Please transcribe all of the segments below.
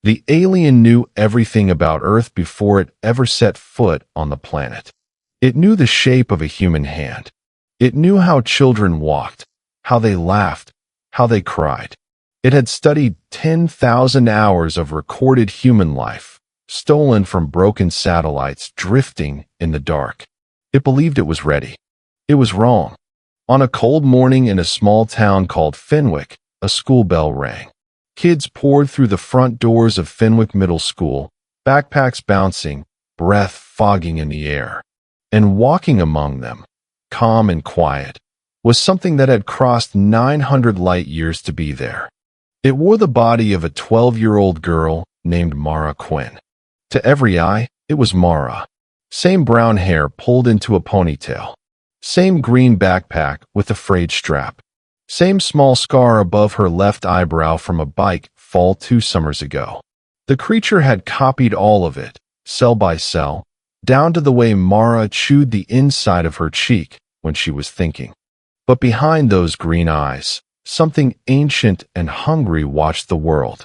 The alien knew everything about Earth before it ever set foot on the planet. It knew the shape of a human hand. It knew how children walked, how they laughed, how they cried. It had studied 10,000 hours of recorded human life, stolen from broken satellites drifting in the dark. It believed it was ready. It was wrong. On a cold morning in a small town called Fenwick, a school bell rang. Kids poured through the front doors of Fenwick Middle School, backpacks bouncing, breath fogging in the air. And walking among them, calm and quiet, was something that had crossed 900 light years to be there. It wore the body of a 12-year-old girl named Mara Quinn. To every eye, it was Mara. Same brown hair pulled into a ponytail. Same green backpack with a frayed strap. Same small scar above her left eyebrow from a bike fall 2 summers ago. The creature had copied all of it, cell by cell, down to the way Mara chewed the inside of her cheek when she was thinking. But behind those green eyes, something ancient and hungry watched the world.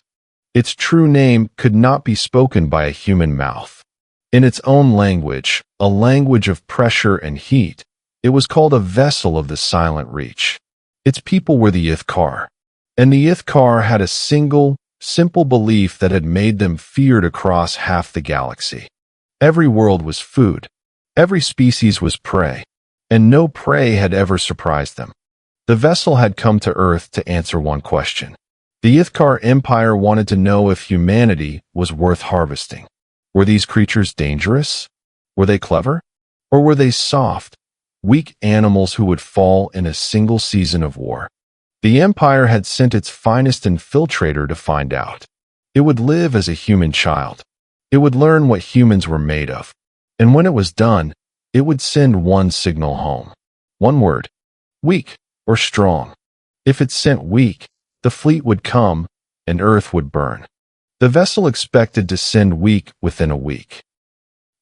Its true name could not be spoken by a human mouth. In its own language, a language of pressure and heat, it was called a vessel of the silent reach. Its people were the Ithkar, and the Ithkar had a single, simple belief that had made them feared across half the galaxy. Every world was food, every species was prey, and no prey had ever surprised them. The vessel had come to Earth to answer one question. The Ithkar Empire wanted to know if humanity was worth harvesting. Were these creatures dangerous? Were they clever? Or were they soft, weak animals who would fall in a single season of war? The Empire had sent its finest infiltrator to find out. It would live as a human child. It would learn what humans were made of. And when it was done, it would send one signal home. One word: weak or strong. If it sent weak, the fleet would come, and Earth would burn. The vessel expected to send weak within a week.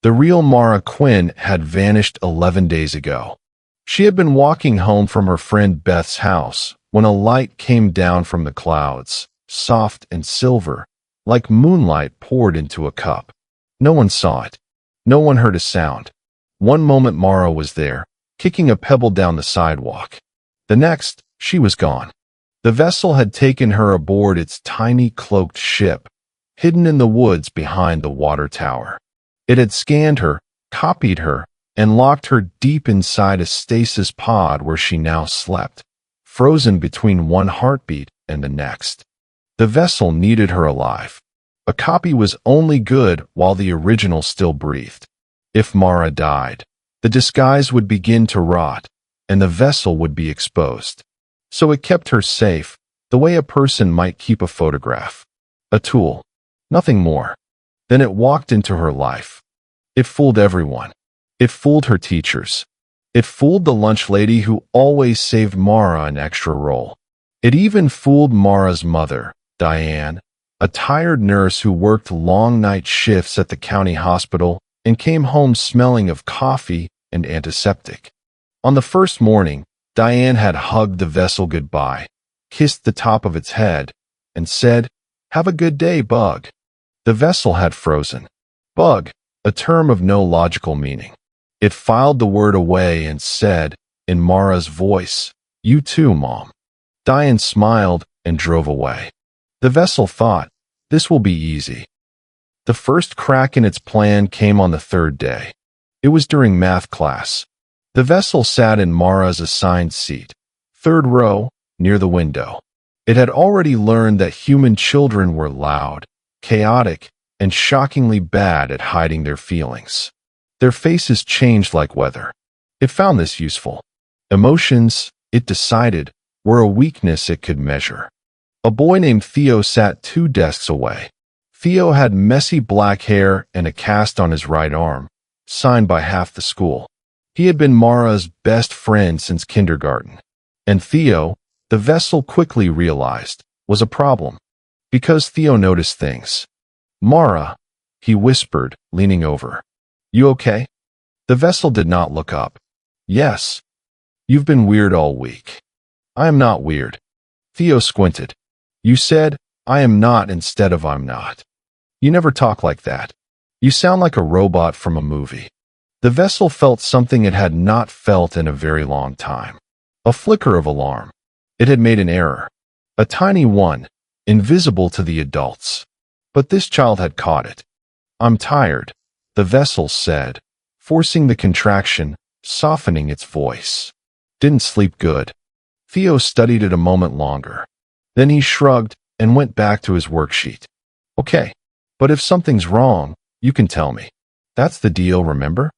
The real Mara Quinn had vanished 11 days ago. She had been walking home from her friend Beth's house when a light came down from the clouds, soft and silver, like moonlight poured into a cup. No one saw it. No one heard a sound. One moment Mara was there, kicking a pebble down the sidewalk. The next, she was gone. The vessel had taken her aboard its tiny cloaked ship, hidden in the woods behind the water tower. It had scanned her, copied her, and locked her deep inside a stasis pod where she now slept, frozen between one heartbeat and the next. The vessel needed her alive. A copy was only good while the original still breathed. If Mara died, the disguise would begin to rot, and the vessel would be exposed. So it kept her safe, the way a person might keep a photograph. A tool. Nothing more. Then it walked into her life. It fooled everyone. It fooled her teachers. It fooled the lunch lady who always saved Mara an extra roll. It even fooled Mara's mother, Diane, a tired nurse who worked long night shifts at the county hospital and came home smelling of coffee and antiseptic. On the first morning, Diane had hugged the vessel goodbye, kissed the top of its head, and said, "Have a good day, Bug." The vessel had frozen. Bug, a term of no logical meaning. It filed the word away and said, in Mara's voice, "You too, Mom." Diane smiled and drove away. The vessel thought, this will be easy. The first crack in its plan came on the third day. It was during math class. The vessel sat in Mara's assigned seat, third row, near the window. It had already learned that human children were loud, chaotic, and shockingly bad at hiding their feelings. Their faces changed like weather. It found this useful. Emotions, it decided, were a weakness it could measure. A boy named Theo sat 2 desks away. Theo had messy black hair and a cast on his right arm, signed by half the school. He had been Mara's best friend since kindergarten. And Theo, the vessel quickly realized, was a problem. Because Theo noticed things. "Mara," he whispered, leaning over. "You okay?" The vessel did not look up. "Yes. You've been weird all week." "I am not weird." Theo squinted. "You said, 'I am not' instead of 'I'm not.'" You never talk like that. You sound like a robot from a movie. The vessel felt something it had not felt in a very long time. A flicker of alarm. It had made an error. A tiny one, invisible to the adults. But this child had caught it. I'm tired, the vessel said, forcing the contraction, softening its voice. Didn't sleep good. Theo studied it a moment longer. Then he shrugged and went back to his worksheet. Okay, but if something's wrong, you can tell me. That's the deal, remember?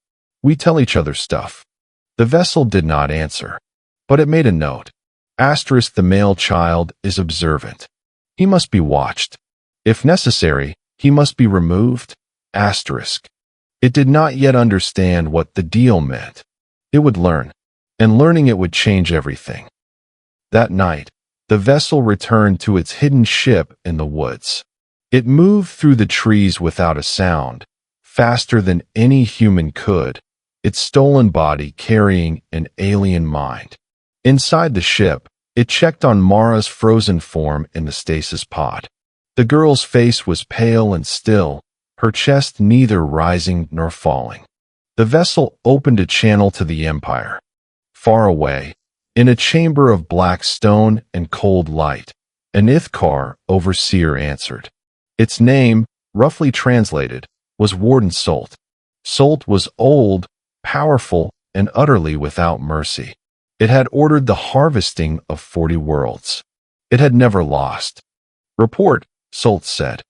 We tell each other stuff. The vessel did not answer, but it made a note. Asterisk, the male child is observant. He must be watched. If necessary, he must be removed. Asterisk. It did not yet understand what the deal meant. It would learn, and learning it would change everything. That night, the vessel returned to its hidden ship in the woods. It moved through the trees without a sound, faster than any human could, its stolen body carrying an alien mind. Inside the ship, it checked on Mara's frozen form in the stasis pod. The girl's face was pale and still, her chest neither rising nor falling. The vessel opened a channel to the Empire. Far away, in a chamber of black stone and cold light, an Ithkar overseer answered. Its name, roughly translated, was Warden Solt. Solt was old, powerful, and utterly without mercy. It had ordered the harvesting of 40 worlds. It had never lost. Report, Solt said.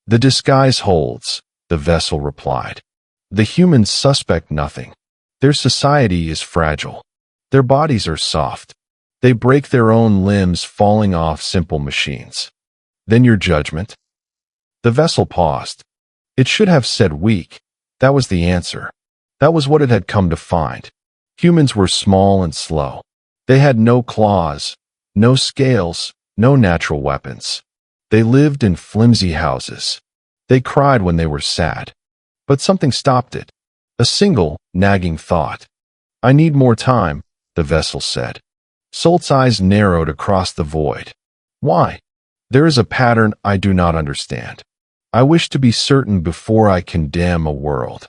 The disguise holds, the vessel replied. The humans suspect nothing. Their society is fragile. Their bodies are soft. They break their own limbs falling off simple machines. Then your judgment? The vessel paused. It should have said weak. That was the answer. That was what it had come to find. Humans were small and slow. They had no claws, no scales, no natural weapons. They lived in flimsy houses. They cried when they were sad. But something stopped it. A single, nagging thought. I need more time, the vessel said. Solt's eyes narrowed across the void. Why? There is a pattern I do not understand. I wish to be certain before I condemn a world.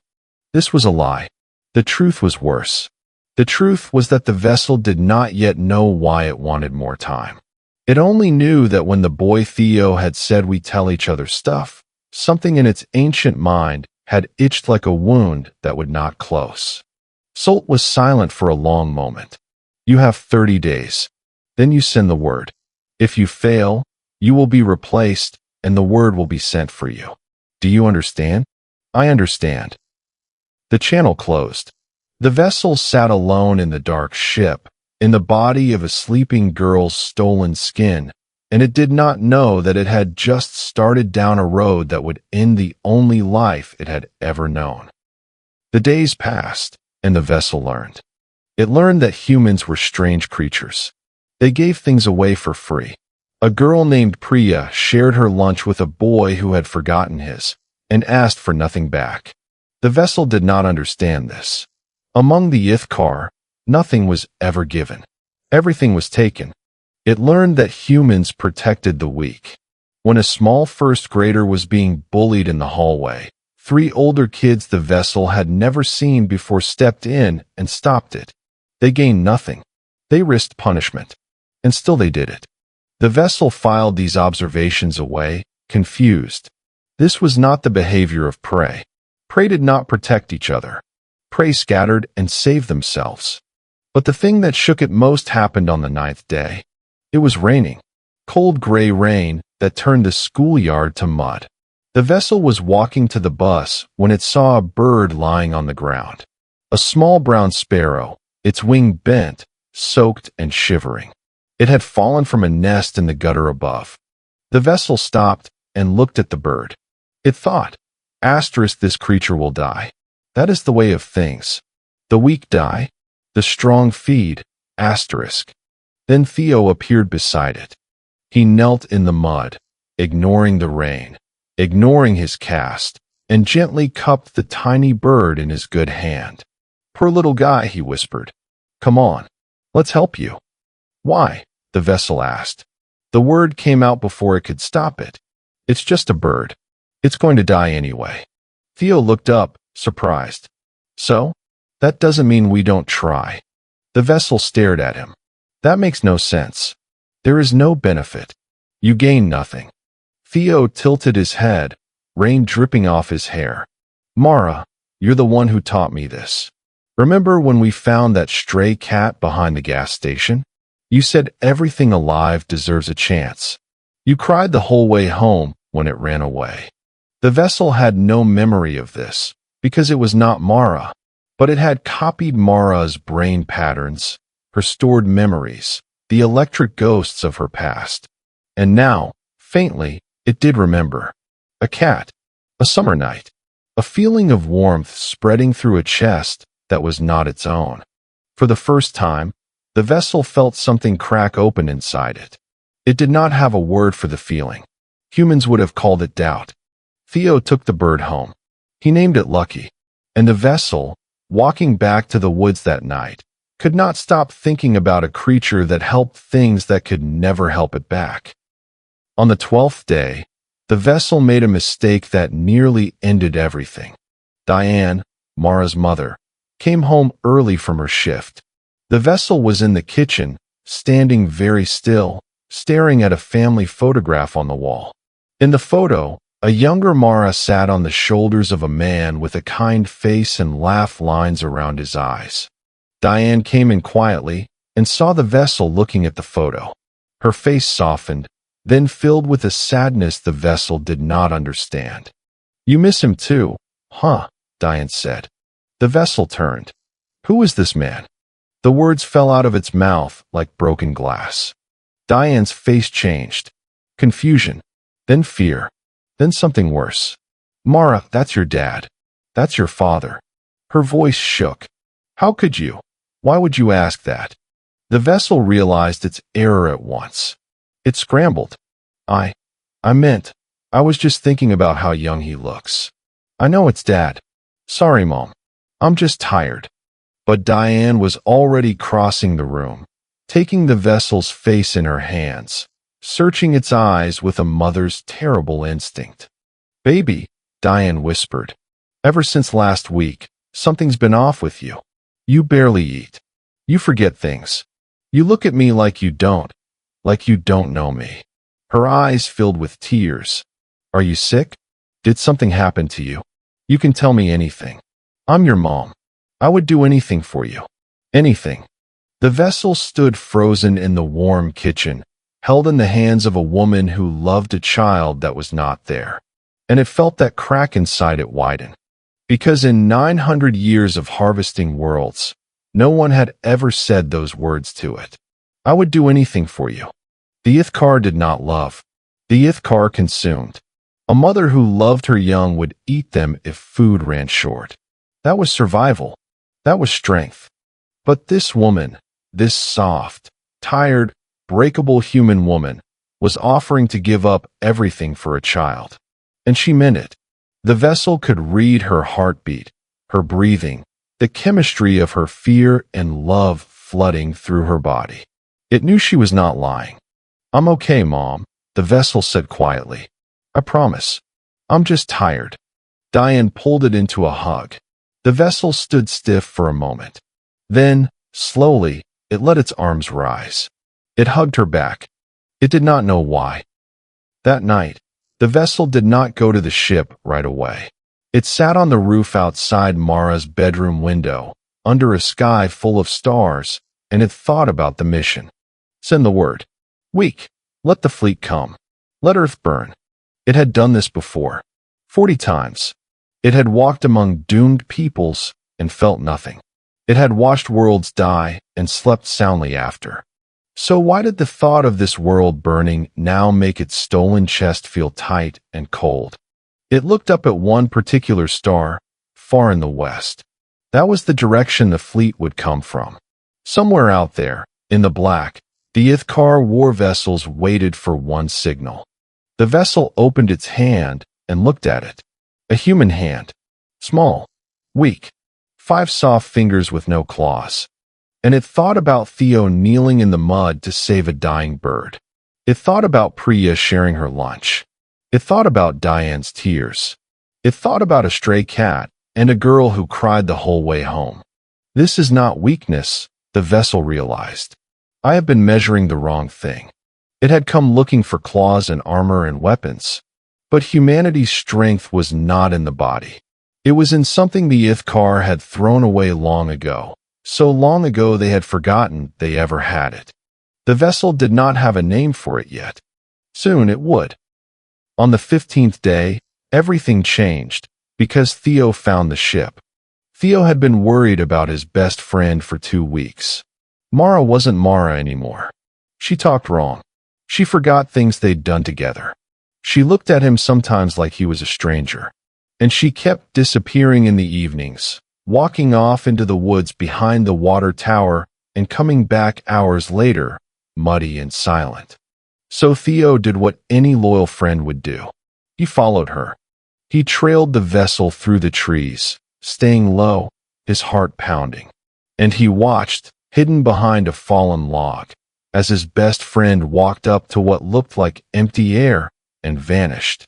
This was a lie. The truth was worse. The truth was that the vessel did not yet know why it wanted more time. It only knew that when the boy Theo had said we tell each other stuff, something in its ancient mind had itched like a wound that would not close. Solt was silent for a long moment. You have 30 days. Then you send the word. If you fail, you will be replaced and the word will be sent for you. Do you understand? I understand. The channel closed. The vessel sat alone in the dark ship, in the body of a sleeping girl's stolen skin, and it did not know that it had just started down a road that would end the only life it had ever known. The days passed, and the vessel learned. It learned that humans were strange creatures. They gave things away for free. A girl named Priya shared her lunch with a boy who had forgotten his, and asked for nothing back. The vessel did not understand this. Among the Ithkar, nothing was ever given. Everything was taken. It learned that humans protected the weak. When a small first grader was being bullied in the hallway, 3 older kids the vessel had never seen before stepped in and stopped it. They gained nothing. They risked punishment. And still they did it. The vessel filed these observations away, confused. This was not the behavior of prey. Prey did not protect each other. Prey scattered and saved themselves. But the thing that shook it most happened on the 9th day. It was raining. Cold gray rain that turned the schoolyard to mud. The vessel was walking to the bus when it saw a bird lying on the ground. A small brown sparrow, its wing bent, soaked and shivering. It had fallen from a nest in the gutter above. The vessel stopped and looked at the bird. It thought, asterisk, this creature will die. That is the way of things. The weak die, the strong feed, asterisk. Then Theo appeared beside it. He knelt in the mud, ignoring the rain, ignoring his cast, and gently cupped the tiny bird in his good hand. Poor little guy, he whispered. Come on, let's help you. Why? The vessel asked. The word came out before it could stop it. It's just a bird. It's going to die anyway. Theo looked up, surprised. So? That doesn't mean we don't try. The vessel stared at him. That makes no sense. There is no benefit. You gain nothing. Theo tilted his head, rain dripping off his hair. Mara, you're the one who taught me this. Remember when we found that stray cat behind the gas station? You said everything alive deserves a chance. You cried the whole way home when it ran away. The vessel had no memory of this, because it was not Mara, but it had copied Mara's brain patterns, her stored memories, the electric ghosts of her past. And now, faintly, it did remember. A cat. A summer night. A feeling of warmth spreading through a chest that was not its own. For the first time, the vessel felt something crack open inside it. It did not have a word for the feeling. Humans would have called it doubt. Theo took the bird home. He named it Lucky. And the vessel, walking back to the woods that night, could not stop thinking about a creature that helped things that could never help it back. On the 12th day, the vessel made a mistake that nearly ended everything. Diane, Mara's mother, came home early from her shift. The vessel was in the kitchen, standing very still, staring at a family photograph on the wall. In the photo, a younger Mara sat on the shoulders of a man with a kind face and laugh lines around his eyes. Diane came in quietly and saw the vessel looking at the photo. Her face softened, then filled with a sadness the vessel did not understand. You miss him too, huh? Diane said. The vessel turned. Who is this man? The words fell out of its mouth like broken glass. Diane's face changed. Confusion, then fear, then something worse. Mara, that's your dad. That's your father. Her voice shook. How could you? Why would you ask that? The vessel realized its error at once. It scrambled. I meant, I was just thinking about how young he looks. I know it's Dad. Sorry, Mom. I'm just tired. But Diane was already crossing the room, taking the vessel's face in her hands, searching its eyes with a mother's terrible instinct. Baby, Diane whispered. Ever since last week, something's been off with you. You barely eat. You forget things. You look at me like you don't know me. Her eyes filled with tears. Are you sick? Did something happen to you? You can tell me anything. I'm your mom. I would do anything for you. Anything. The vessel stood frozen in the warm kitchen, held in the hands of a woman who loved a child that was not there. And it felt that crack inside it widen. Because in 900 years of harvesting worlds, no one had ever said those words to it. I would do anything for you. The Ithkar did not love. The Ithkar consumed. A mother who loved her young would eat them if food ran short. That was survival. That was strength. But this woman, this soft, tired, breakable human woman, was offering to give up everything for a child. And she meant it. The vessel could read her heartbeat, her breathing, the chemistry of her fear and love flooding through her body. It knew she was not lying. I'm okay, Mom, the vessel said quietly. I promise. I'm just tired. Diane pulled it into a hug. The vessel stood stiff for a moment. Then, slowly, it let its arms rise. It hugged her back. It did not know why. That night, the vessel did not go to the ship right away. It sat on the roof outside Mara's bedroom window, under a sky full of stars, and it thought about the mission. Send the word. Weak. Let the fleet come. Let Earth burn. It had done this before. 40 times. It had walked among doomed peoples and felt nothing. It had watched worlds die and slept soundly after. So why did the thought of this world burning now make its stolen chest feel tight and cold? It looked up at one particular star, far in the west. That was the direction the fleet would come from. Somewhere out there, in the black, the Ithkar war vessels waited for one signal. The vessel opened its hand and looked at it. A human hand. Small. Weak. 5 soft fingers with no claws. And it thought about Theo kneeling in the mud to save a dying bird. It thought about Priya sharing her lunch. It thought about Diane's tears. It thought about a stray cat and a girl who cried the whole way home. This is not weakness, the vessel realized. I have been measuring the wrong thing. It had come looking for claws and armor and weapons. But humanity's strength was not in the body. It was in something the Ithkar had thrown away long ago. So long ago they had forgotten they ever had it. The vessel did not have a name for it yet. Soon it would. On the 15th day, everything changed, because Theo found the ship. Theo had been worried about his best friend for 2 weeks. Mara wasn't Mara anymore. She talked wrong. She forgot things they'd done together. She looked at him sometimes like he was a stranger. And she kept disappearing in the evenings, walking off into the woods behind the water tower and coming back hours later, muddy and silent. So Theo did what any loyal friend would do. He followed her. He trailed the vessel through the trees, staying low, his heart pounding. And he watched, hidden behind a fallen log, as his best friend walked up to what looked like empty air and vanished.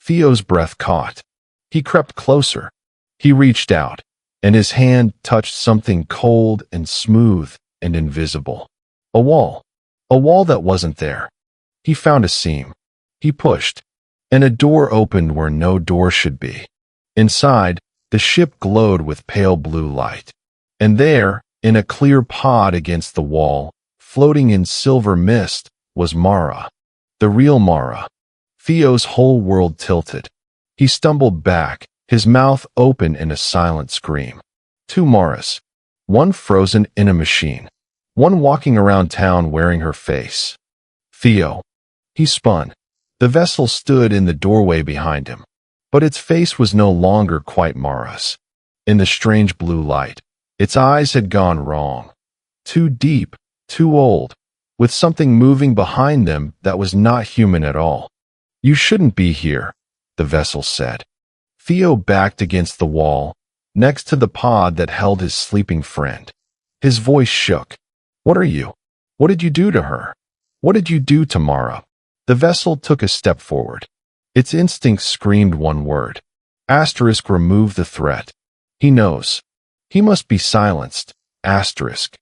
Theo's breath caught. He crept closer. He reached out, and his hand touched something cold and smooth and invisible. A wall that wasn't there. He found a seam. He pushed, and a door opened where no door should be. Inside, the ship glowed with pale blue light. And there, in a clear pod against the wall, floating in silver mist, was Mara. The real Mara. Theo's whole world tilted. He stumbled back, his mouth open in a silent scream. 2 Maras. One frozen in a machine. One walking around town wearing her face. Theo. He spun. The vessel stood in the doorway behind him. But its face was no longer quite Mara's. In the strange blue light, its eyes had gone wrong. Too deep, too old, with something moving behind them that was not human at all. You shouldn't be here, the vessel said. Theo backed against the wall, next to the pod that held his sleeping friend. His voice shook. What are you? What did you do to her? What did you do to Mara? The vessel took a step forward. Its instincts screamed one word. Asterisk, remove the threat. He knows. He must be silenced. Asterisk.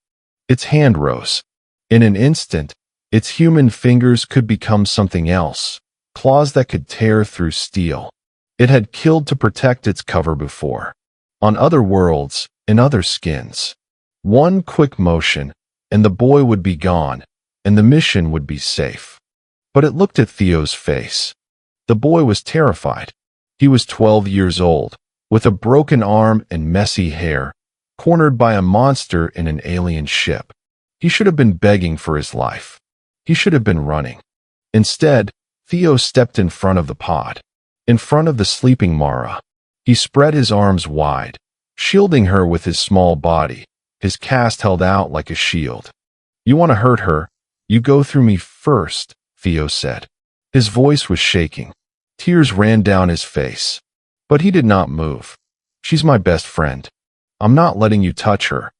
Its hand rose. In an instant, its human fingers could become something else. Claws that could tear through steel. It had killed to protect its cover before. On other worlds, in other skins. One quick motion, and the boy would be gone, and the mission would be safe. But it looked at Theo's face. The boy was terrified. He was 12 years old, with a broken arm and messy hair, cornered by a monster in an alien ship. He should have been begging for his life. He should have been running. Instead, Theo stepped in front of the pod, in front of the sleeping Mara. He spread his arms wide, shielding her with his small body, his cast held out like a shield. You want to hurt her? You go through me first, Theo said. His voice was shaking. Tears ran down his face. But he did not move. She's my best friend. I'm not letting you touch her.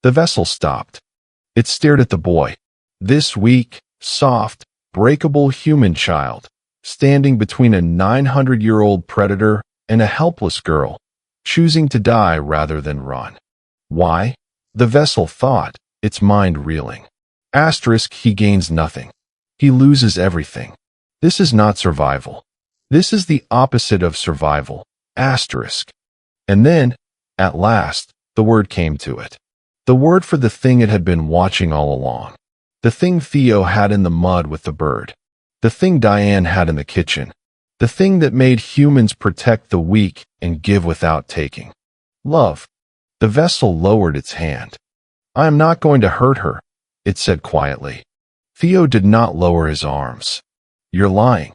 The vessel stopped. It stared at the boy. This weak, soft, breakable human child, standing between a 900-year-old predator and a helpless girl, choosing to die rather than run. Why? The vessel thought, its mind reeling. Asterisk, he gains nothing. He loses everything. This is not survival. This is the opposite of survival. Asterisk. And then, at last, the word came to it. The word for the thing it had been watching all along. The thing Theo had in the mud with the bird. The thing Diane had in the kitchen. The thing that made humans protect the weak and give without taking. Love. The vessel lowered its hand. I am not going to hurt her, it said quietly. Theo did not lower his arms. You're lying.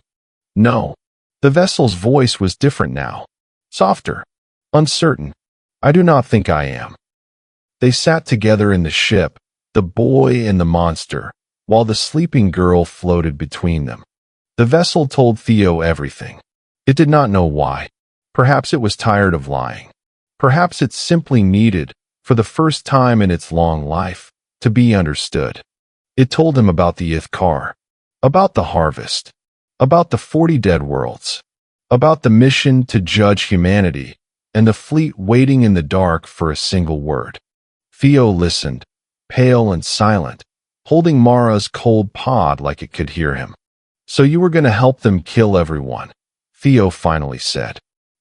No. The vessel's voice was different now. Softer. Uncertain. I do not think I am. They sat together in the ship, the boy and the monster, while the sleeping girl floated between them. The vessel told Theo everything. It did not know why. Perhaps it was tired of lying. Perhaps it simply needed, for the first time in its long life, to be understood. It told him about the Ithkar, about the harvest, about the 40 dead worlds, about the mission to judge humanity, and the fleet waiting in the dark for a single word. Theo listened, pale and silent, holding Mara's cold pod like it could hear him. So you were going to help them kill everyone, Theo finally said.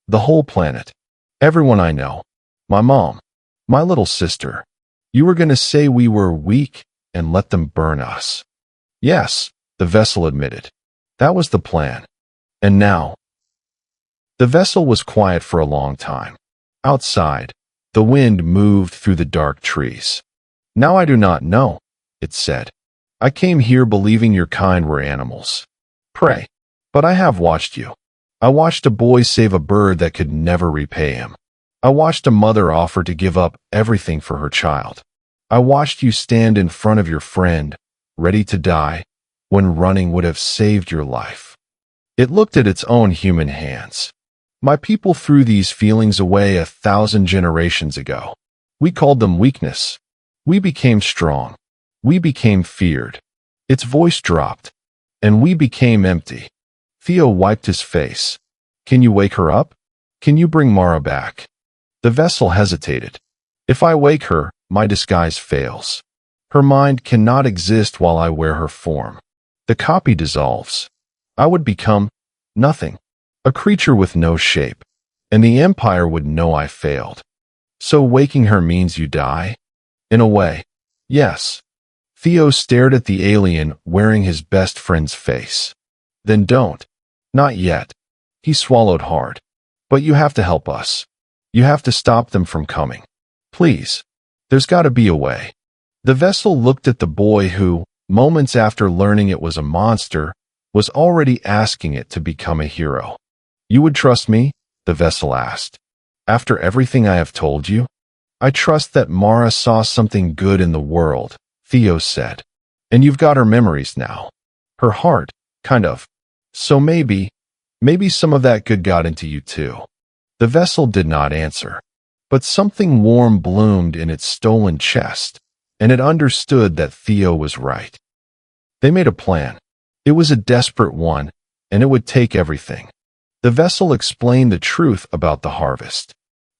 The whole planet. Everyone I know. My mom. My little sister. You were going to say we were weak and let them burn us. Yes, the vessel admitted. That was the plan. And now? The vessel was quiet for a long time. Outside, the wind moved through the dark trees. Now I do not know, it said. I came here believing your kind were animals. Prey. But I have watched you. I watched a boy save a bird that could never repay him. I watched a mother offer to give up everything for her child. I watched you stand in front of your friend, ready to die, when running would have saved your life. It looked at its own human hands. My people threw these feelings away 1,000 generations ago. We called them weakness. We became strong. We became feared. Its voice dropped. And we became empty. Theo wiped his face. Can you wake her up? Can you bring Mara back? The vessel hesitated. If I wake her, my disguise fails. Her mind cannot exist while I wear her form. The copy dissolves. I would become nothing, a creature with no shape, and the Empire would know I failed. So waking her means you die? In a way, yes. Theo stared at the alien wearing his best friend's face. Then don't. Not yet. He swallowed hard. But you have to help us. You have to stop them from coming. Please. There's got to be a way. The vessel looked at the boy who, moments after learning it was a monster, was already asking it to become a hero. You would trust me? The vessel asked. After everything I have told you? I trust that Mara saw something good in the world, Theo said. And you've got her memories now. Her heart, kind of. So maybe some of that good got into you too. The vessel did not answer. But something warm bloomed in its stolen chest, and it understood that Theo was right. They made a plan. It was a desperate one, and it would take everything. The vessel explained the truth about the harvest.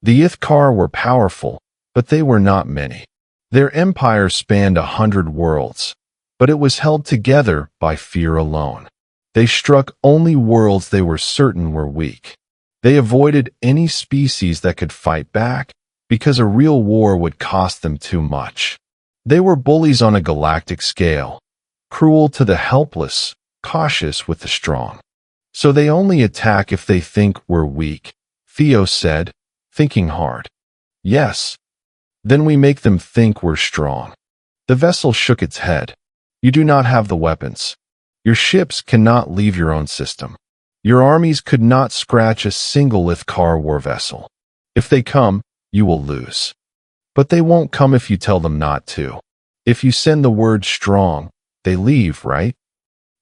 The Ithkar were powerful, but they were not many. Their empire spanned 100 worlds, but it was held together by fear alone. They struck only worlds they were certain were weak. They avoided any species that could fight back, because a real war would cost them too much. They were bullies on a galactic scale, cruel to the helpless, cautious with the strong. So they only attack if they think we're weak, Theo said, thinking hard. Yes. Then we make them think we're strong. The vessel shook its head. You do not have the weapons. Your ships cannot leave your own system. Your armies could not scratch a single Ithkar war vessel. If they come, you will lose. But they won't come if you tell them not to. If you send the word strong, they leave, right?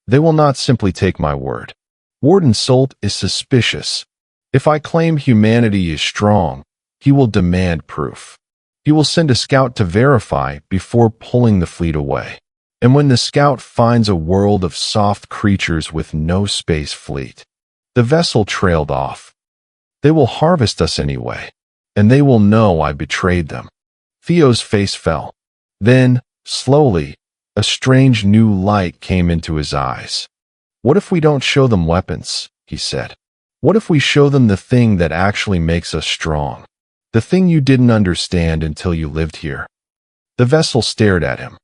They will not simply take my word. Warden Solt is suspicious. If I claim humanity is strong, he will demand proof. He will send a scout to verify before pulling the fleet away. And when the scout finds a world of soft creatures with no space fleet, the vessel trailed off. They will harvest us anyway, and they will know I betrayed them. Theo's face fell. Then, slowly, a strange new light came into his eyes. What if we don't show them weapons? He said. What if we show them the thing that actually makes us strong? The thing you didn't understand until you lived here. The vessel stared at him.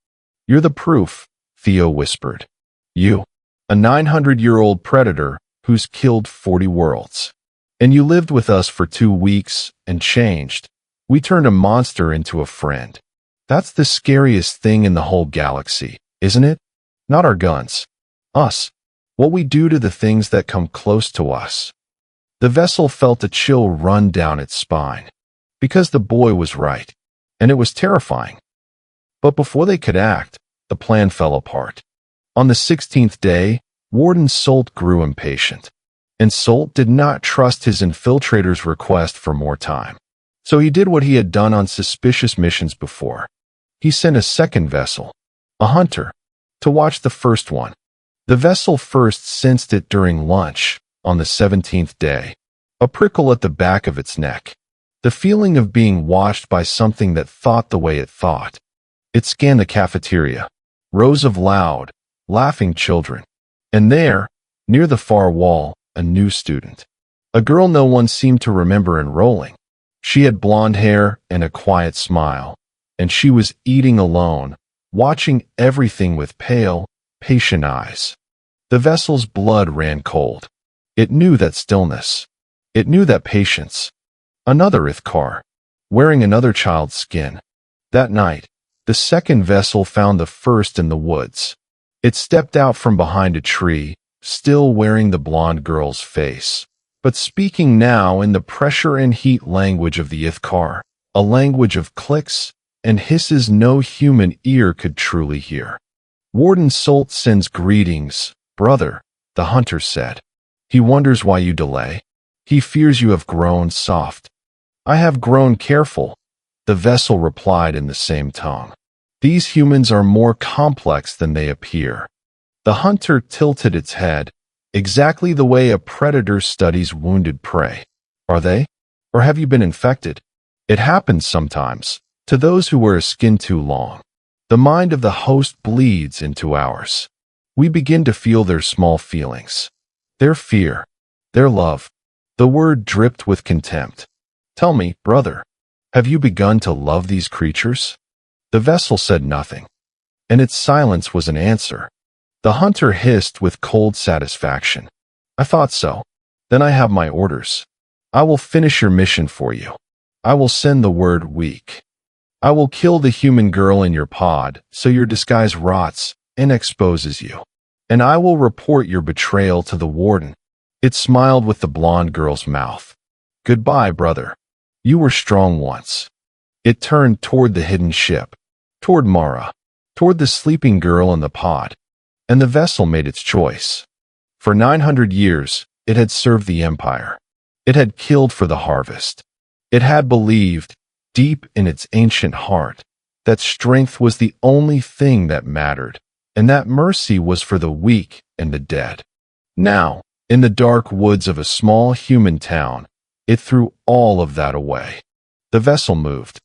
You're the proof, Theo whispered. You, a 900-year-old predator who's killed 40 worlds. And you lived with us for 2 weeks and changed. We turned a monster into a friend. That's the scariest thing in the whole galaxy, isn't it? Not our guns. Us. What we do to the things that come close to us. The vessel felt a chill run down its spine. Because the boy was right. And it was terrifying. But before they could act, the plan fell apart. On the 16th day, Warden Solt grew impatient. And Solt did not trust his infiltrator's request for more time. So he did what he had done on suspicious missions before. He sent a second vessel, a hunter, to watch the first one. The vessel first sensed it during lunch, on the 17th day. A prickle at the back of its neck. The feeling of being watched by something that thought the way it thought. It scanned the cafeteria. Rows of loud, laughing children. And there, near the far wall, a new student. A girl no one seemed to remember enrolling. She had blonde hair and a quiet smile, and she was eating alone, watching everything with pale, patient eyes. The vessel's blood ran cold. It knew that stillness. It knew that patience. Another Ithkar, wearing another child's skin. That night, the second vessel found the first in the woods. It stepped out from behind a tree, still wearing the blonde girl's face, but speaking now in the pressure and heat language of the Ithkar, a language of clicks and hisses no human ear could truly hear. Warden Solt sends greetings, brother, the hunter said. He wonders why you delay. He fears you have grown soft. I have grown careful, the vessel replied in the same tongue. These humans are more complex than they appear. The hunter tilted its head, exactly the way a predator studies wounded prey. Are they? Or have you been infected? It happens sometimes, to those who wear a skin too long. The mind of the host bleeds into ours. We begin to feel their small feelings. Their fear. Their love. The word dripped with contempt. Tell me, brother, have you begun to love these creatures? The vessel said nothing, and its silence was an answer. The hunter hissed with cold satisfaction. I thought so. Then I have my orders. I will finish your mission for you. I will send the word weak. I will kill the human girl in your pod so your disguise rots and exposes you. And I will report your betrayal to the warden. It smiled with the blonde girl's mouth. Goodbye, brother. You were strong once. It turned toward the hidden ship, toward Mara, toward the sleeping girl in the pod. And the vessel made its choice. For 900 years, it had served the Empire. It had killed for the harvest. It had believed, deep in its ancient heart, that strength was the only thing that mattered, and that mercy was for the weak and the dead. Now, in the dark woods of a small human town, it threw all of that away. The vessel moved,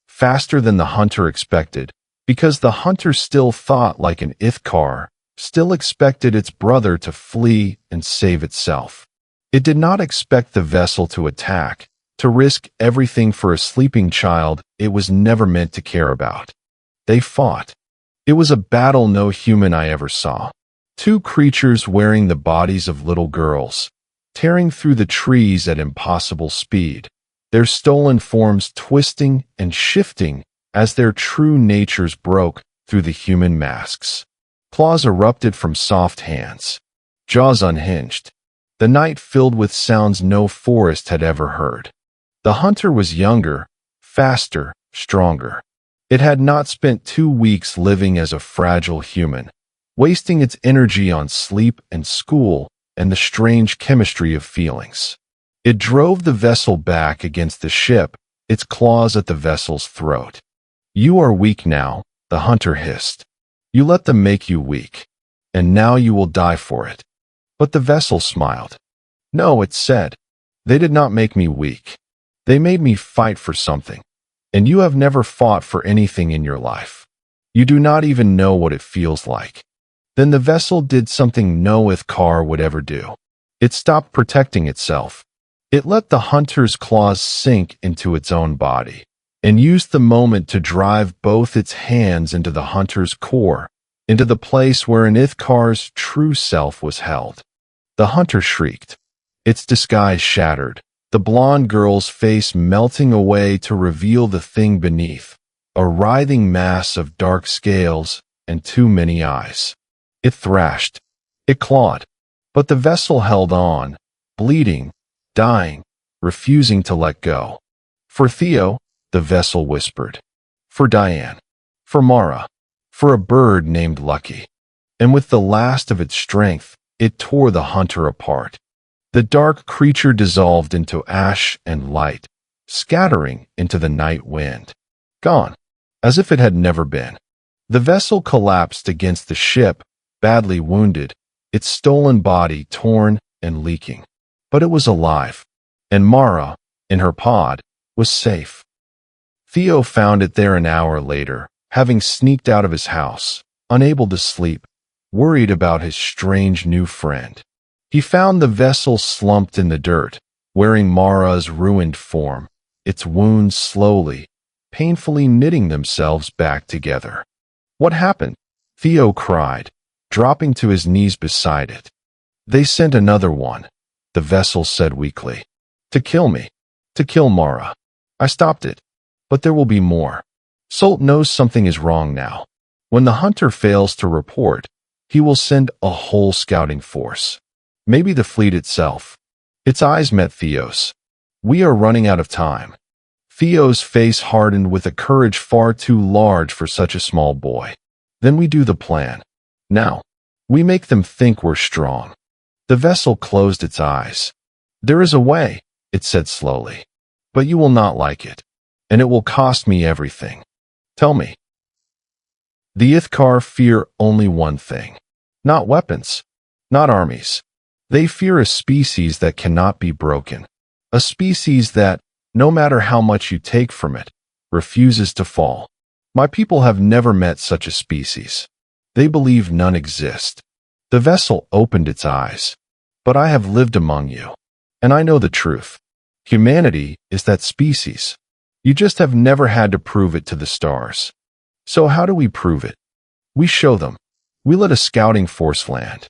faster than the hunter expected, because the hunter still thought like an Ithkar, still expected its brother to flee and save itself. It did not expect the vessel to attack, to risk everything for a sleeping child it was never meant to care about. They fought. It was a battle no human I ever saw. Two creatures wearing the bodies of little girls, tearing through the trees at impossible speed, their stolen forms twisting and shifting as their true natures broke through the human masks. Claws erupted from soft hands. Jaws unhinged. The night filled with sounds no forest had ever heard. The hunter was younger, faster, stronger. It had not spent 2 weeks living as a fragile human, wasting its energy on sleep and school and the strange chemistry of feelings. It drove the vessel back against the ship, its claws at the vessel's throat. You are weak now, the hunter hissed. You let them make you weak, and now you will die for it. But the vessel smiled. No, it said. They did not make me weak. They made me fight for something, and you have never fought for anything in your life. You do not even know what it feels like. Then the vessel did something no Ithkar would ever do. It stopped protecting itself. It let the hunter's claws sink into its own body, and used the moment to drive both its hands into the hunter's core, into the place where an Ithkar's true self was held. The hunter shrieked. Its disguise shattered, the blonde girl's face melting away to reveal the thing beneath, a writhing mass of dark scales and too many eyes. It thrashed. It clawed. But the vessel held on, bleeding, dying, refusing to let go. For Theo, the vessel whispered. For Diane. For Mara. For a bird named Lucky. And with the last of its strength, it tore the hunter apart. The dark creature dissolved into ash and light, scattering into the night wind. Gone, as if it had never been. The vessel collapsed against the ship, badly wounded, its stolen body torn and leaking. But it was alive, and Mara, in her pod, was safe. Theo found it there an hour later, having sneaked out of his house, unable to sleep, worried about his strange new friend. He found the vessel slumped in the dirt, wearing Mara's ruined form, its wounds slowly, painfully knitting themselves back together. "What happened?" Theo cried, dropping to his knees beside it. "They sent another one," the vessel said weakly. "To kill me. To kill Mara. I stopped it. But there will be more. Salt knows something is wrong now. When the hunter fails to report, he will send a whole scouting force. Maybe the fleet itself." Its eyes met Theo's. "We are running out of time." Theo's face hardened with a courage far too large for such a small boy. "Then we do the plan. Now. We make them think we're strong." The vessel closed its eyes. "There is a way," it said slowly. "But you will not like it. And it will cost me everything. Tell me." The Ithkar fear only one thing. Not weapons. Not armies. They fear a species that cannot be broken. A species that, no matter how much you take from it, refuses to fall. My people have never met such a species. They believe none exist. The vessel opened its eyes. "But I have lived among you. And I know the truth. Humanity is that species. You just have never had to prove it to the stars. So how do we prove it? We show them. We let a scouting force land.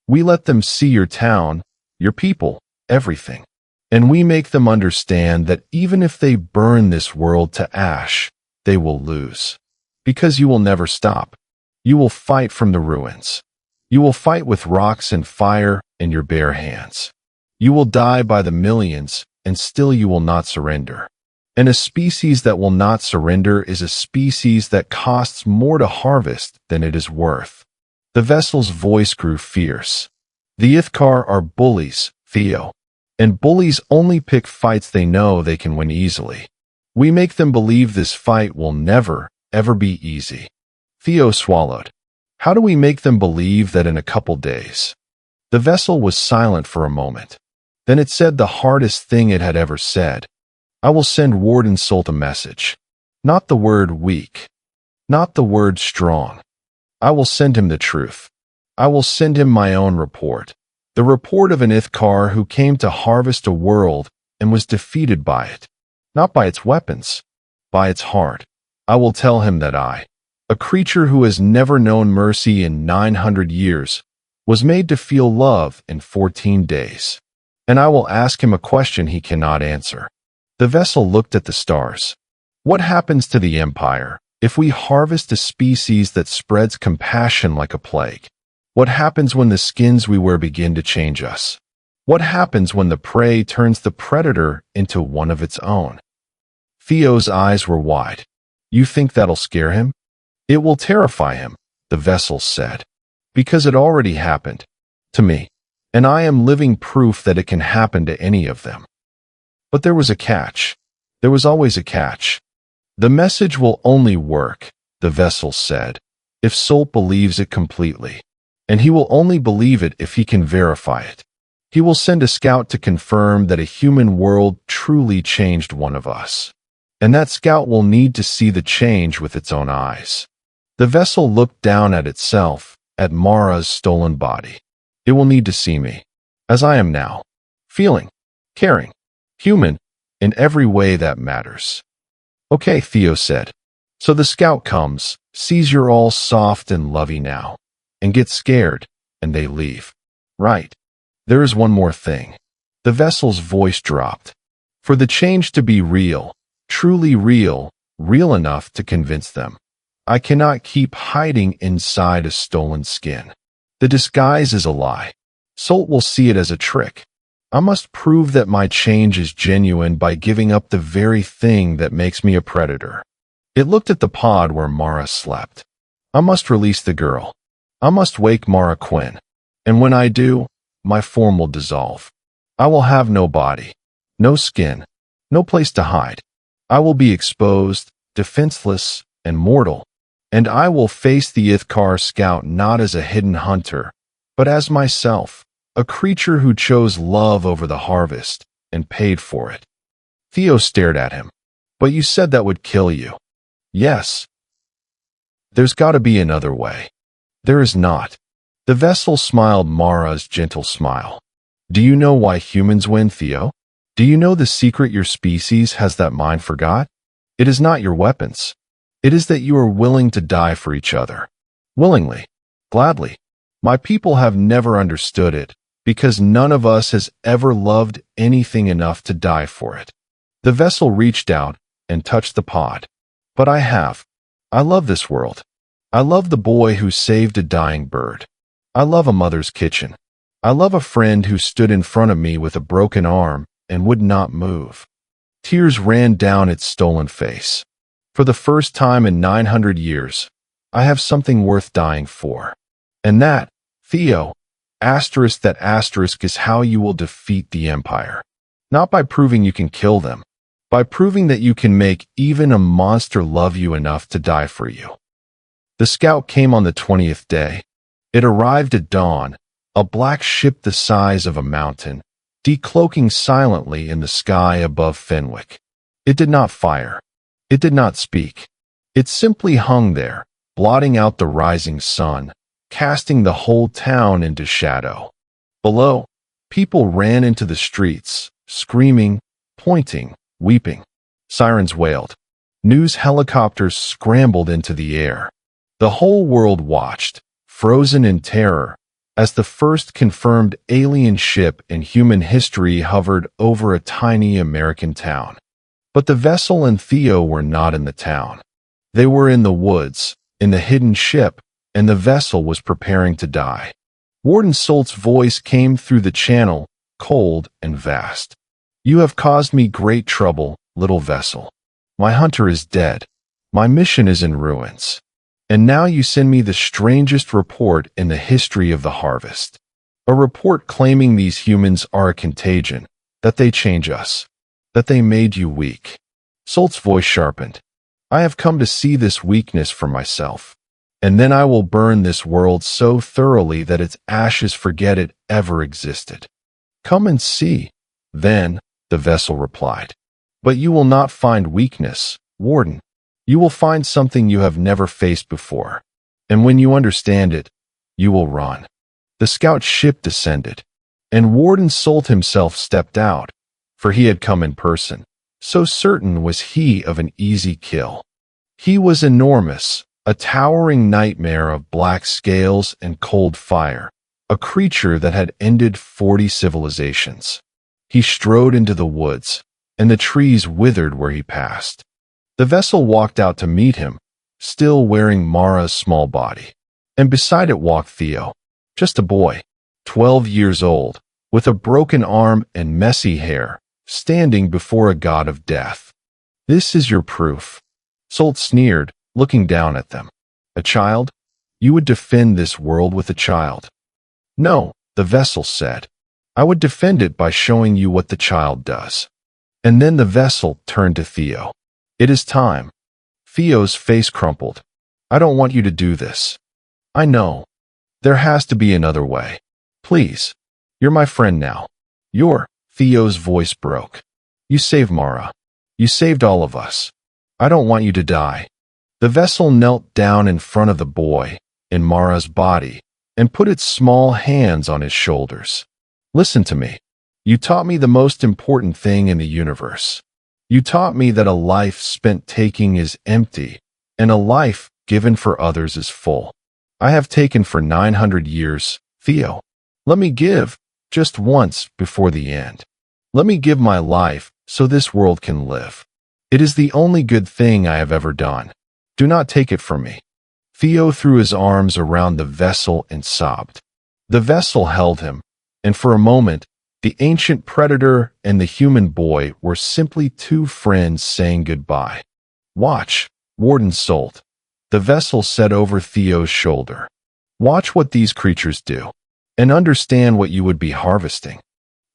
We let them see your town, your people, everything. And we make them understand that even if they burn this world to ash, they will lose. Because you will never stop. You will fight from the ruins. You will fight with rocks and fire in your bare hands. You will die by the millions, and still you will not surrender. And a species that will not surrender is a species that costs more to harvest than it is worth." The vessel's voice grew fierce. "The Ithkar are bullies, Theo. And bullies only pick fights they know they can win easily. We make them believe this fight will never, ever be easy." Theo swallowed. "How do we make them believe that in a couple days?" The vessel was silent for a moment. Then it said the hardest thing it had ever said. "I will send Warden Salt a message. Not the word weak. Not the word strong. I will send him the truth. I will send him my own report. The report of an Ithkar who came to harvest a world and was defeated by it. Not by its weapons, by its heart. I will tell him that I, a creature who has never known mercy in 900 years, was made to feel love in 14 days. And I will ask him a question he cannot answer." The vessel looked at the stars. "What happens to the Empire if we harvest a species that spreads compassion like a plague? What happens when the skins we wear begin to change us? What happens when the prey turns the predator into one of its own?" Theo's eyes were wide. "You think that'll scare him?" "It will terrify him," the vessel said. "Because it already happened. To me. And I am living proof that it can happen to any of them. But there was a catch. There was always a catch. The message will only work," the vessel said, "if Salt believes it completely. And he will only believe it if he can verify it. He will send a scout to confirm that a human world truly changed one of us. And that scout will need to see the change with its own eyes." The vessel looked down at itself, at Mara's stolen body. "It will need to see me, as I am now, feeling, caring, human, in every way that matters." "Okay," Theo said. "So the scout comes, sees you're all soft and lovey now, and gets scared, and they leave. Right. There is one more thing." The vessel's voice dropped. "For the change to be real, truly real, real enough to convince them, I cannot keep hiding inside a stolen skin. The disguise is a lie. Salt will see it as a trick. I must prove that my change is genuine by giving up the very thing that makes me a predator." It looked at the pod where Mara slept. "I must release the girl. I must wake Mara Quinn. And when I do, my form will dissolve. I will have no body, no skin, no place to hide. I will be exposed, defenseless, and mortal. And I will face the Ithkar scout not as a hidden hunter, but as myself, a creature who chose love over the harvest and paid for it. Theo stared at him. But you said that would kill you. Yes. There's got to be another way. There is not. The vessel smiled Mara's gentle smile. Do you know why humans win, Theo? Do you know the secret your species has that mine forgot? It is not your weapons. It is that you are willing to die for each other. Willingly. Gladly. My people have never understood it, because none of us has ever loved anything enough to die for it. The vessel reached out and touched the pod. But I have. I love this world. I love the boy who saved a dying bird. I love a mother's kitchen. I love a friend who stood in front of me with a broken arm and would not move. Tears ran down its stolen face. For the first time in 900 years, I have something worth dying for. And that, Theo, that asterisk is how you will defeat the Empire. Not by proving you can kill them, by proving that you can make even a monster love you enough to die for you. The scout came on the 20th day. It arrived at dawn, a black ship the size of a mountain, decloaking silently in the sky above Fenwick. It did not fire. It did not speak. It simply hung there, blotting out the rising sun, casting the whole town into shadow. Below, people ran into the streets, screaming, pointing, weeping. Sirens wailed. News helicopters scrambled into the air. The whole world watched, frozen in terror, as the first confirmed alien ship in human history hovered over a tiny American town. But the vessel and Theo were not in the town. They were in the woods, in the hidden ship, and the vessel was preparing to die. Warden Solt's voice came through the channel, cold and vast. You have caused me great trouble, little vessel. My hunter is dead. My mission is in ruins. And now you send me the strangest report in the history of the harvest. A report claiming these humans are a contagion, that they change us, that they made you weak. Solt's voice sharpened. I have come to see this weakness for myself. And then I will burn this world so thoroughly that its ashes forget it ever existed. Come and see. Then, the vessel replied. But you will not find weakness, Warden. You will find something you have never faced before. And when you understand it, you will run. The scout ship descended, and Warden Solt himself stepped out, for he had come in person. So certain was he of an easy kill. He was enormous, a towering nightmare of black scales and cold fire, a creature that had ended 40 civilizations. He strode into the woods, and the trees withered where he passed. The vessel walked out to meet him, still wearing Mara's small body. And beside it walked Theo, just a boy, 12 years old, with a broken arm and messy hair, standing before a god of death. This is your proof. Solt sneered, looking down at them. A child? You would defend this world with a child. No, the vessel said. I would defend it by showing you what the child does. And then the vessel turned to Theo. It is time. Theo's face crumpled. I don't want you to do this. I know. There has to be another way. Please. You're my friend now. Theo's voice broke. You saved Mara. You saved all of us. I don't want you to die. The vessel knelt down in front of the boy, in Mara's body, and put its small hands on his shoulders. Listen to me. You taught me the most important thing in the universe. You taught me that a life spent taking is empty, and a life given for others is full. I have taken for 900 years, Theo. Let me give, just once before the end. Let me give my life so this world can live. It is the only good thing I have ever done. Do not take it from me. Theo threw his arms around the vessel and sobbed. The vessel held him, and for a moment, the ancient predator and the human boy were simply two friends saying goodbye. Watch, Warden Solt, the vessel said over Theo's shoulder. Watch what these creatures do, and understand what you would be harvesting.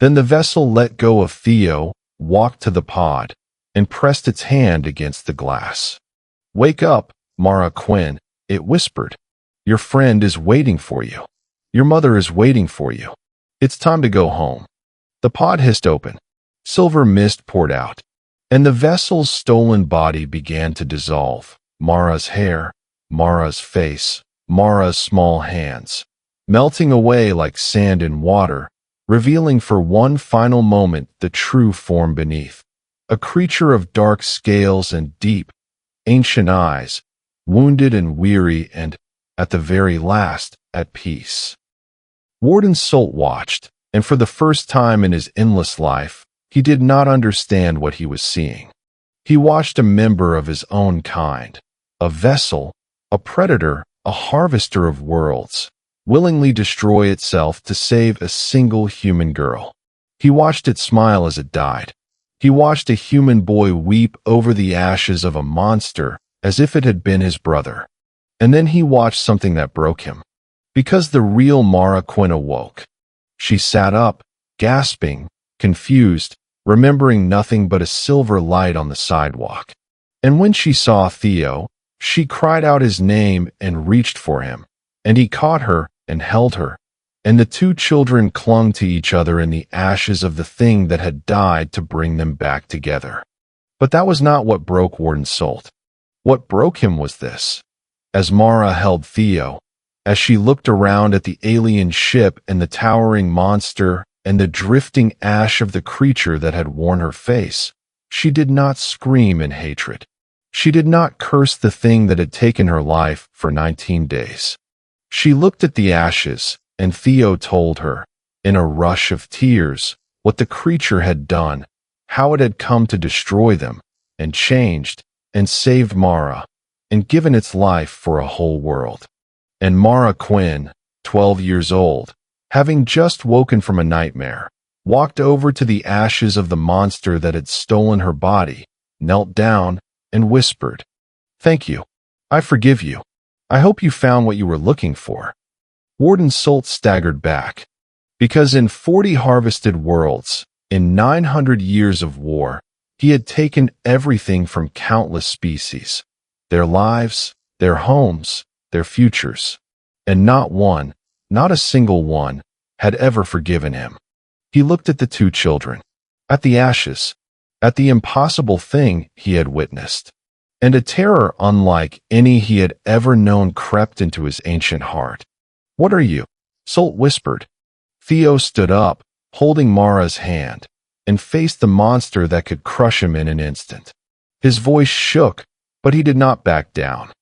Then the vessel let go of Theo, walked to the pod, and pressed its hand against the glass. Wake up, Mara Quinn, it whispered. Your friend is waiting for you. Your mother is waiting for you. It's time to go home." The pod hissed open. Silver mist poured out, and the vessel's stolen body began to dissolve. Mara's hair, Mara's face, Mara's small hands, melting away like sand in water, revealing for one final moment the true form beneath. A creature of dark scales and deep, ancient eyes, wounded and weary and, at the very last, at peace. Warden Salt watched, and for the first time in his endless life, he did not understand what he was seeing. He watched a member of his own kind, a vessel, a predator, a harvester of worlds, willingly destroy itself to save a single human girl. He watched it smile as it died. He watched a human boy weep over the ashes of a monster as if it had been his brother. And then he watched something that broke him. Because the real Mara Quinn awoke. She sat up, gasping, confused, remembering nothing but a silver light on the sidewalk. And when she saw Theo, she cried out his name and reached for him, and he caught her and held her, and the two children clung to each other in the ashes of the thing that had died to bring them back together. But that was not what broke Warden Salt. What broke him was this. As Mara held Theo, as she looked around at the alien ship and the towering monster and the drifting ash of the creature that had worn her face, she did not scream in hatred. She did not curse the thing that had taken her life for 19 days. She looked at the ashes, and Theo told her, in a rush of tears, what the creature had done, how it had come to destroy them, and changed, and saved Mara, and given its life for a whole world. And Mara Quinn, 12 years old, having just woken from a nightmare, walked over to the ashes of the monster that had stolen her body, knelt down, and whispered, "Thank you. I forgive you. I hope you found what you were looking for." Warden Salt staggered back. Because in 40 harvested worlds, in 900 years of war, he had taken everything from countless species, their lives, their homes, their futures, and not one, not a single one, had ever forgiven him. He looked at the two children, at the ashes, at the impossible thing he had witnessed, and a terror unlike any he had ever known crept into his ancient heart. "What are you?" Salt whispered. Theo stood up, holding Mara's hand, and faced the monster that could crush him in an instant. His voice shook, but he did not back down.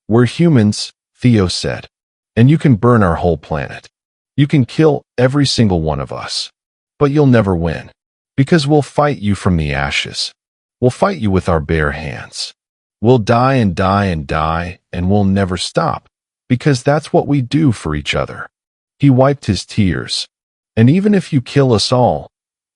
"We're humans," Theo said, "and you can burn our whole planet. You can kill every single one of us. But you'll never win. Because we'll fight you from the ashes. We'll fight you with our bare hands. We'll die and die and die, and we'll never stop, because that's what we do for each other." He wiped his tears. "And even if you kill us all,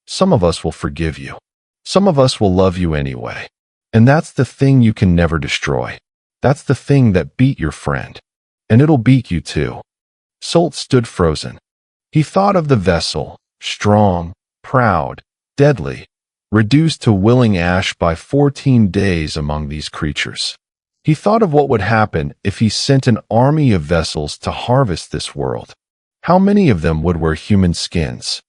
some of us will forgive you. Some of us will love you anyway. And that's the thing you can never destroy. That's the thing that beat your friend. And it'll beat you too." Salt stood frozen. He thought of the vessel, strong, proud, deadly, reduced to willing ash by 14 days among these creatures. He thought of what would happen if he sent an army of vessels to harvest this world. How many of them would wear human skins?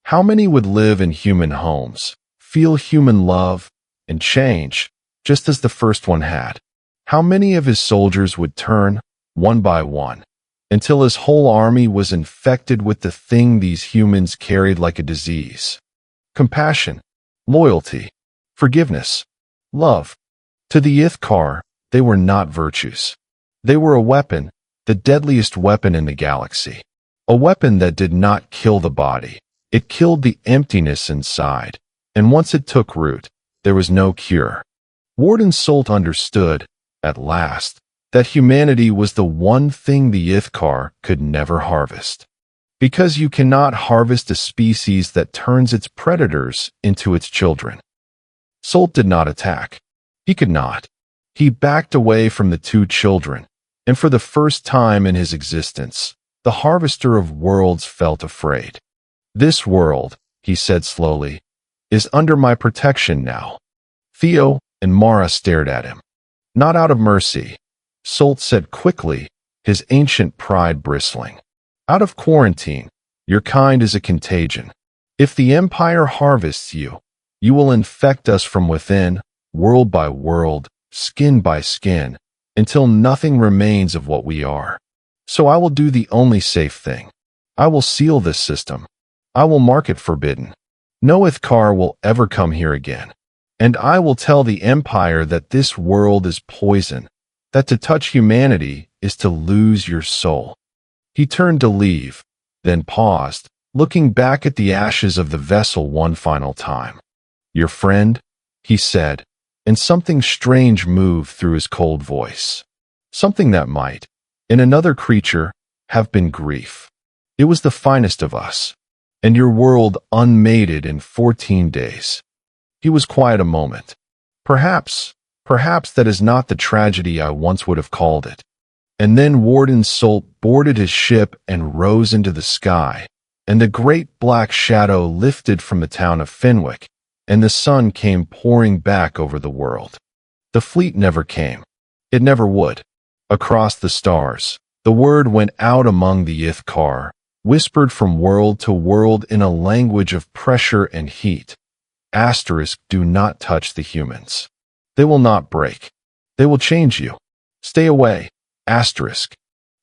How many would live in human homes, feel human love, and change, just as the first one had? How many of his soldiers would turn, one by one, until his whole army was infected with the thing these humans carried like a disease? Compassion, loyalty, forgiveness, love. To the Ithkar, they were not virtues. They were a weapon, the deadliest weapon in the galaxy. A weapon that did not kill the body. It killed the emptiness inside, and once it took root, there was no cure. Warden Salt understood, at last, that humanity was the one thing the Ithkar could never harvest. Because you cannot harvest a species that turns its predators into its children. Salt did not attack. He could not. He backed away from the two children, and for the first time in his existence, the harvester of worlds felt afraid. "This world," he said slowly, "is under my protection now." Theo and Mara stared at him. "Not out of mercy," Salt said quickly, his ancient pride bristling. Out of quarantine, your kind is a contagion. If the Empire harvests you, you will infect us from within, world by world, skin by skin, until nothing remains of what we are. So I will do the only safe thing. I will seal this system. I will mark it forbidden. No Ithkar will ever come here again. And I will tell the Empire that this world is poison, that to touch humanity is to lose your soul. He turned to leave, then paused, looking back at the ashes of the vessel one final time. Your friend, he said, and something strange moved through his cold voice. Something that might, in another creature, have been grief. It was the finest of us, and your world unmated in 14 days. He was quiet a moment. Perhaps that is not the tragedy I once would have called it. And then Warden Solt boarded his ship and rose into the sky, and the great black shadow lifted from the town of Fenwick, and the sun came pouring back over the world. The fleet never came. It never would. Across the stars, the word went out among the Ithkar, whispered from world to world in a language of pressure and heat. Asterisk, do not touch the humans. They will not break. They will change you. Stay away. Asterisk.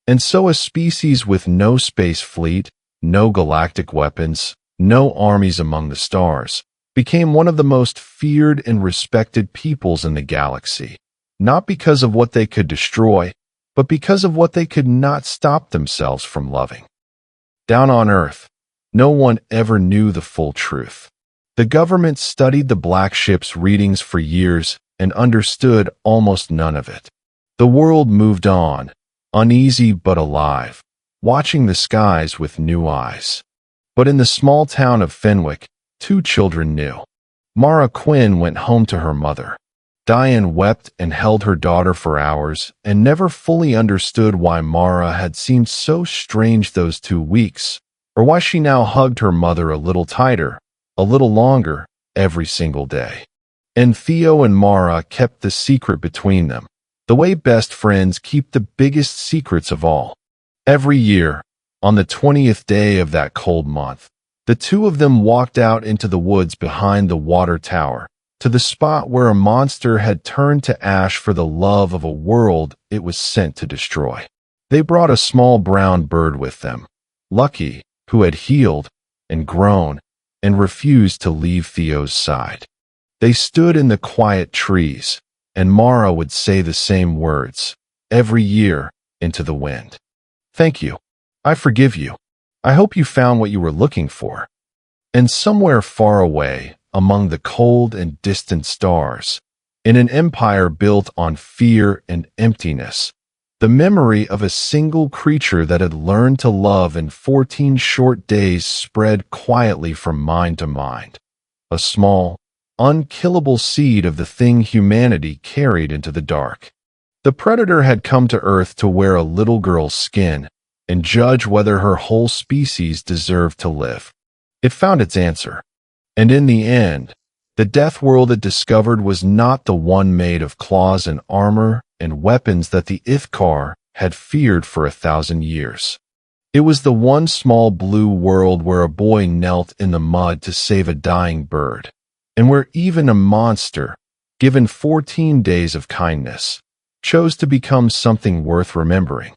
And so a species with no space fleet, no galactic weapons, no armies among the stars, became one of the most feared and respected peoples in the galaxy, not because of what they could destroy, but because of what they could not stop themselves from loving. Down on Earth, no one ever knew the full truth. The government studied the black ship's readings for years and understood almost none of it. The world moved on, uneasy but alive, watching the skies with new eyes. But in the small town of Fenwick, 2 children knew. Mara Quinn went home to her mother. Diane wept and held her daughter for hours and never fully understood why Mara had seemed so strange those 2 weeks, or why she now hugged her mother a little tighter, a little longer, every single day. And Theo and Mara kept the secret between them, the way best friends keep the biggest secrets of all. Every year, on the 20th day of that cold month, the 2 of them walked out into the woods behind the water tower, to the spot where a monster had turned to ash for the love of a world it was sent to destroy. They brought a small brown bird with them, Lucky, who had healed and grown and refused to leave Theo's side. They stood in the quiet trees, and Mara would say the same words, every year, into the wind. Thank you. I forgive you. I hope you found what you were looking for. And somewhere far away, among the cold and distant stars, in an empire built on fear and emptiness, the memory of a single creature that had learned to love in 14 short days spread quietly from mind to mind, a small, unkillable seed of the thing humanity carried into the dark. The predator had come to Earth to wear a little girl's skin and judge whether her whole species deserved to live. It found its answer. And in the end, the Deathworld it discovered was not the one made of claws and armor and weapons that the Ithkar had feared for 1,000 years. It was the one small blue world where a boy knelt in the mud to save a dying bird, and where even a monster, given 14 days of kindness, chose to become something worth remembering.